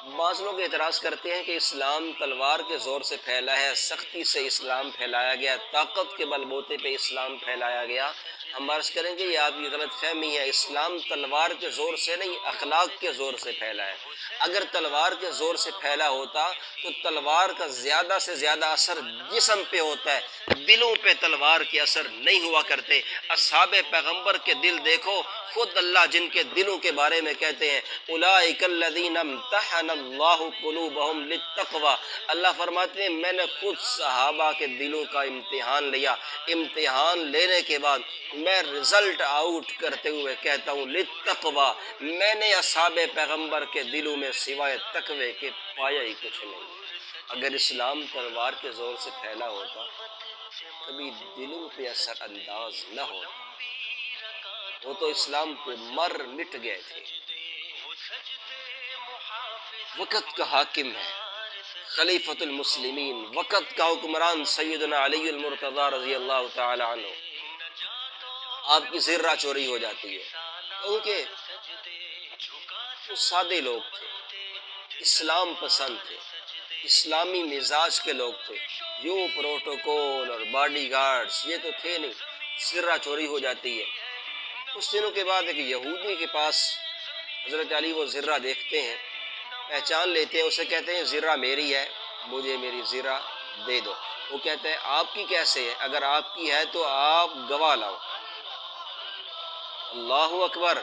بعض لوگ اعتراض کرتے ہیں کہ اسلام تلوار کے زور سے پھیلا ہے، سختی سے اسلام پھیلایا گیا، طاقت کے بل بوتے پہ اسلام پھیلایا گیا۔ ہم عرض کریں گے یہ آپ کی غلط فہمی ہے، اسلام تلوار کے زور سے نہیں، اخلاق کے زور سے پھیلا ہے۔ اگر تلوار کے زور سے پھیلا ہوتا تو تلوار کا زیادہ سے زیادہ اثر جسم پہ ہوتا ہے، دلوں پہ تلوار کے اثر نہیں ہوا کرتے۔ اصحاب پیغمبر کے دل دیکھو، خود اللہ جن کے دلوں کے بارے میں کہتے ہیں اولئک الذین امتحن اللہ قلوبہم للتقوی، اللہ فرماتے ہیں میں نے خود صحابہ کے دلوں کا امتحان لیا، امتحان لینے کے بعد میں رزلٹ آؤٹ کرتے ہوئے کہتا ہوں للتقوی، میں نے اصحاب پیغمبر کے دلوں میں سوائے تقوی کے پایا ہی کچھ نہیں۔ اگر اسلام تلوار کے زور سے پھیلا ہوتا کبھی دلوں پہ اثر انداز نہ ہوتا، وہ تو اسلام پہ مٹ گئے تھے۔ وقت کا حاکم ہے، خلیفۃ المسلمین، وقت کا حکمران سیدنا علی المرتضی رضی اللہ تعالی عنہ، آپ کی ذرہ چوری ہو جاتی ہے کیونکہ وہ سادے لوگ تھے، اسلام پسند تھے، اسلامی مزاج کے لوگ تھے، یوں پروٹوکول اور باڈی گارڈز یہ تو تھے نہیں، ذرہ چوری ہو جاتی ہے۔ کچھ دنوں کے بعد ایک یہودی کے پاس حضرت علی وہ ذرہ دیکھتے ہیں، پہچان لیتے ہیں، اسے کہتے ہیں ذرہ میری ہے، مجھے میری ذرہ دے دو۔ وہ کہتے ہیں آپ کی کیسے ہے؟ اگر آپ کی ہے تو آپ گواہ لاؤ۔ اللہ اکبر،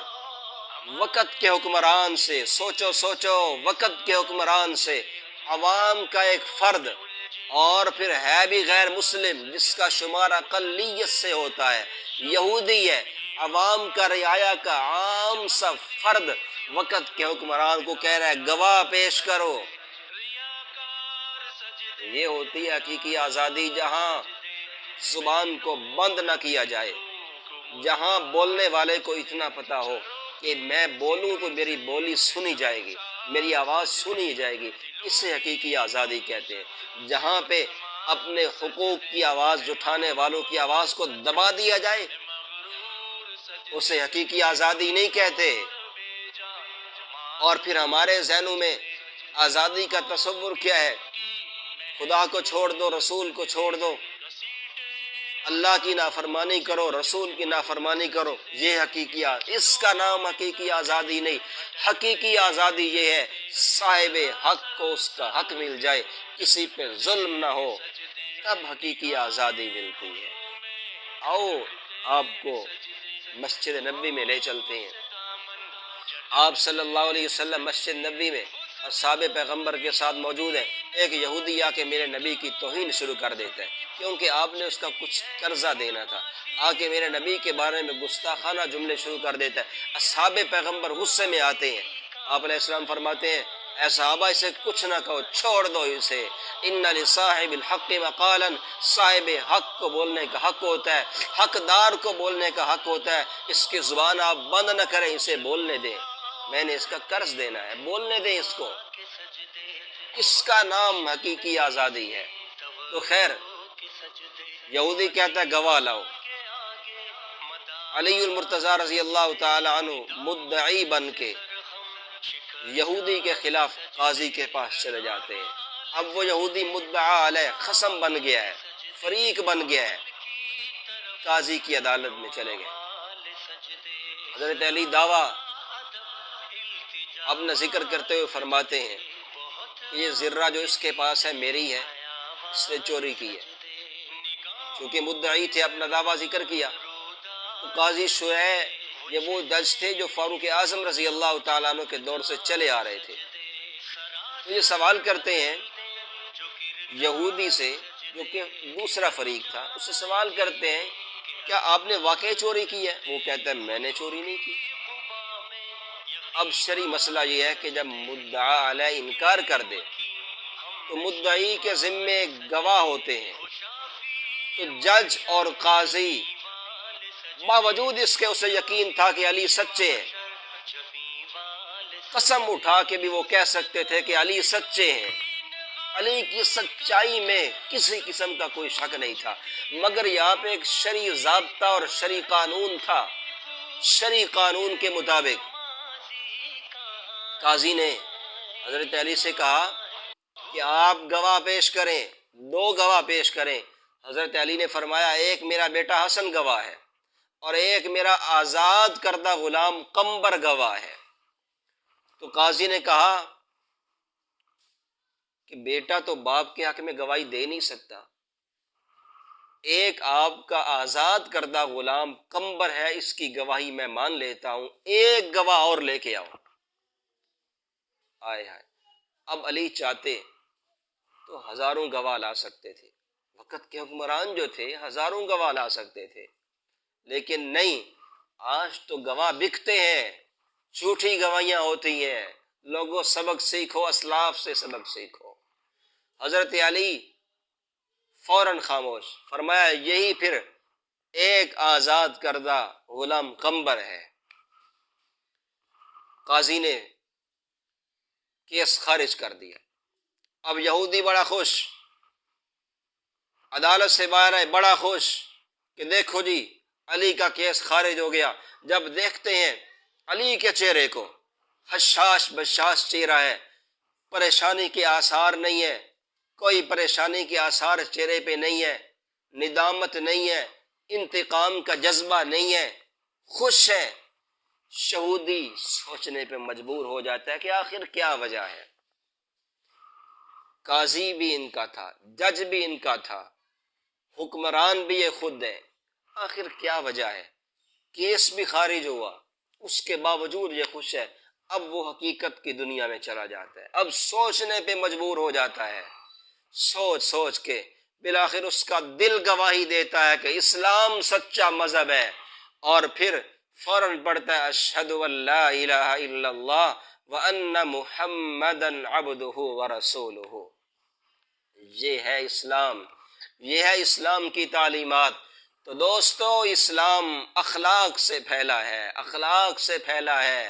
وقت کے حکمران سے سوچو، وقت کے حکمران سے عوام کا ایک فرد، اور پھر ہے بھی غیر مسلم جس کا شمار اقلیت سے ہوتا ہے، یہودی ہے، عوام کا رعایا کا عام سا فرد وقت کے حکمران کو کہہ رہا ہے گواہ پیش کرو۔ یہ ہوتی ہے حقیقی آزادی، جہاں زبان کو بند نہ کیا جائے، جہاں بولنے والے کو اتنا پتا ہو کہ میں بولوں تو میری بولی سنی جائے گی، میری آواز سنی جائے گی، اسے حقیقی آزادی کہتے ہیں۔ جہاں پہ اپنے حقوق کی آواز اٹھانے والوں کی آواز کو دبا دیا جائے اسے حقیقی آزادی نہیں کہتے۔ اور پھر ہمارے ذہنوں میں آزادی کا تصور کیا ہے؟ خدا کو چھوڑ دو، رسول کو چھوڑ دو، اللہ کی نافرمانی کرو، رسول کی نافرمانی کرو، یہ حقیقی اس کا نام حقیقی آزادی نہیں۔ حقیقی آزادی یہ ہے صاحب حق کو اس کا حق مل جائے، کسی پہ ظلم نہ ہو، تب حقیقی آزادی ملتی ہے۔ آؤ آپ کو مسجد نبوی میں لے چلتے ہیں۔ آپ صلی اللہ علیہ وسلم مسجد نبوی میں اصحاب پیغمبر کے ساتھ موجود ہیں، ایک یہودی آ کے میرے نبی کی توہین شروع کر دیتا ہے کیونکہ آپ نے اس کا کچھ قرضہ دینا تھا، آ کے میرے نبی کے بارے میں گستاخانہ جملے شروع کر دیتا ہے۔ اصحاب پیغمبر غصے میں آتے ہیں، آپ علیہ السلام فرماتے ہیں اے صحابہ اسے کچھ نہ کہو، چھوڑ دو اسے، ان لصاحب الحق مقالا، صاحب حق کو بولنے کا حق ہوتا ہے، حقدار کو بولنے کا حق ہوتا ہے، اس کی زبان آپ بند نہ کریں، اسے بولنے دیں، میں نے اس کا قرض دینا ہے، بولنے دیں اس کو۔ اس کا نام حقیقی آزادی ہے۔ تو خیر یہودی کہتا ہے گواہ لاؤ، علی المرتضی رضی اللہ تعالی عنہ مدعی بن کے یہودی کے خلاف قاضی کے پاس چلے جاتے ہیں۔ اب وہ یہودی مدعا علیہ خصم بن گیا ہے، فریق بن گیا ہے، قاضی کی عدالت میں چلے گئے۔ حضرت علی دعویٰ اپنا ذکر کرتے ہوئے فرماتے ہیں کہ یہ ذرہ جو اس کے پاس ہے میری ہے، اس نے چوری کی ہے۔ چونکہ مدعی تھے، اپنا دعویٰ ذکر کیا، تو قاضی شرح یہ وہ جج تھے جو فاروق اعظم رضی اللہ تعالیٰ عنہ کے دور سے چلے آ رہے تھے، تو یہ سوال کرتے ہیں یہودی سے جو کہ دوسرا فریق تھا، اس سے سوال کرتے ہیں کیا آپ نے واقعی چوری کی ہے؟ وہ کہتا ہے میں نے چوری نہیں کی۔ اب شرعی مسئلہ یہ ہے کہ جب مدعا علیہ انکار کر دے تو مدعی کے ذمے گواہ ہوتے ہیں، تو جج اور قاضی باوجود اس کے اسے یقین تھا کہ علی سچے ہیں، قسم اٹھا کے بھی وہ کہہ سکتے تھے کہ علی سچے ہیں، علی کی سچائی میں کسی قسم کا کوئی شک نہیں تھا، مگر یہاں پہ ایک شرعی ضابطہ اور شرعی قانون تھا۔ شرعی قانون کے مطابق قاضی نے حضرت علی سے کہا کہ آپ گواہ پیش کریں، 2 گواہ پیش کریں۔ حضرت علی نے فرمایا ایک میرا بیٹا حسن گواہ ہے اور ایک میرا آزاد کردہ غلام قمبر گواہ ہے۔ تو قاضی نے کہا کہ بیٹا تو باپ کے حق میں گواہی دے نہیں سکتا، ایک آپ کا آزاد کردہ غلام قمبر ہے، اس کی گواہی میں مان لیتا ہوں، ایک گواہ اور لے کے آؤ۔ آئے ہائے، اب علی چاہتے تو ہزاروں گواہ لا سکتے تھے، وقت کے حکمران جو تھے ہزاروں گواہ لا سکتے تھے، لیکن نہیں، آج تو گواہ بکتے ہیں، جھوٹی گواہیاں ہوتی ہیں۔ لوگوں سبق سیکھو، اسلاف سے سبق سیکھو۔ حضرت علی فوراً خاموش، فرمایا یہی پھر ایک آزاد کردہ غلام قمبر ہے۔ قاضی نے کیس خارج کر دیا۔ اب یہودی بڑا خوش، عدالت سے باہر آئے بڑا خوش کہ دیکھو جی علی کا کیس خارج ہو گیا۔ جب دیکھتے ہیں علی کے چہرے کو، حشاش بشاش چہرہ ہے، پریشانی کے آثار نہیں ہے، کوئی پریشانی کے آثار چہرے پہ نہیں ہے، ندامت نہیں ہے، انتقام کا جذبہ نہیں ہے، خوش ہے۔ یہودی سوچنے پہ مجبور ہو جاتا ہے کہ آخر کیا وجہ ہے۔ قاضی بھی ان کا تھا، جج بھی ان کا تھا، حکمران بھی یہ خود ہے، آخر کیا وجہ ہے؟ کیس بھی خارج ہوا، اس کے باوجود یہ خوش ہے۔ اب وہ حقیقت کی دنیا میں چلا جاتا ہے، اب سوچنے پہ مجبور ہو جاتا ہے، سوچ سوچ کے بالآخر اس کا دل گواہی دیتا ہے کہ اسلام سچا مذہب ہے، اور پھر فوراً پڑھتا ہے اشہد ان لا الہ الا اللہ وان محمدا عبدہ ورسولہ۔ یہ ہے اسلام، یہ ہے اسلام کی تعلیمات۔ تو دوستو، اسلام اخلاق سے پھیلا ہے، اخلاق سے پھیلا ہے۔